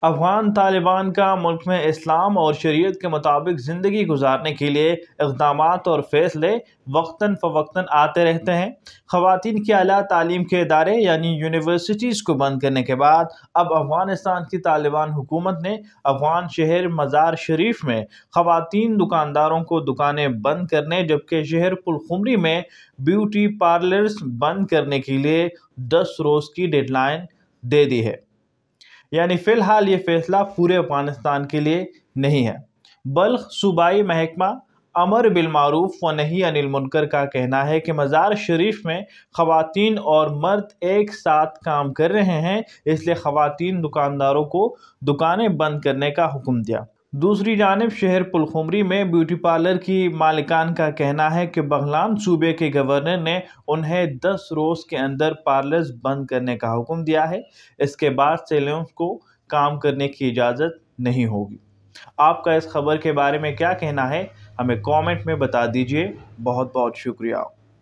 افغان طالبان کا ملک میں اسلام اور شریعت کے مطابق زندگی گزارنے کے لیے اقدامات اور فیصلے وقتاً فوقتاً آتے رہتے ہیں۔ خواتین کی اعلیٰ تعلیم کے ادارے یعنی یونیورسٹیز کو بند کرنے کے بعد اب افغانستان کی طالبان حکومت نے افغان شہر مزار شریف میں خواتین دکانداروں کو دکانیں بند کرنے جبکہ شہر پلخمری میں بیوٹی پارلرز بند کرنے کے لیے 10 روز کی ڈیڈ لائن دے دی ہے۔ یعنی فی الحال یہ فیصلہ پورے افغانستان کے لیے نہیں ہے۔ بلخ صوبائی محکمہ امر بالمعروف و نہی عن المنکر کا کہنا ہے کہ مزار شریف میں خواتین اور مرد ایک ساتھ کام کر رہے ہیں، اس لیے خواتین دکانداروں کو دکانیں بند کرنے کا حکم دیا۔ دوسری جانب شہر پلخمری میں بیوٹی پارلر کی مالکان کا کہنا ہے کہ بغلان صوبے کے گورنر نے انہیں 10 روز کے اندر پارلرز بند کرنے کا حکم دیا ہے، اس کے بعد سیلونز کو کام کرنے کی اجازت نہیں ہوگی۔ آپ کا اس خبر کے بارے میں کیا کہنا ہے؟ ہمیں کامنٹ میں بتا دیجیے۔ بہت بہت شکریہ۔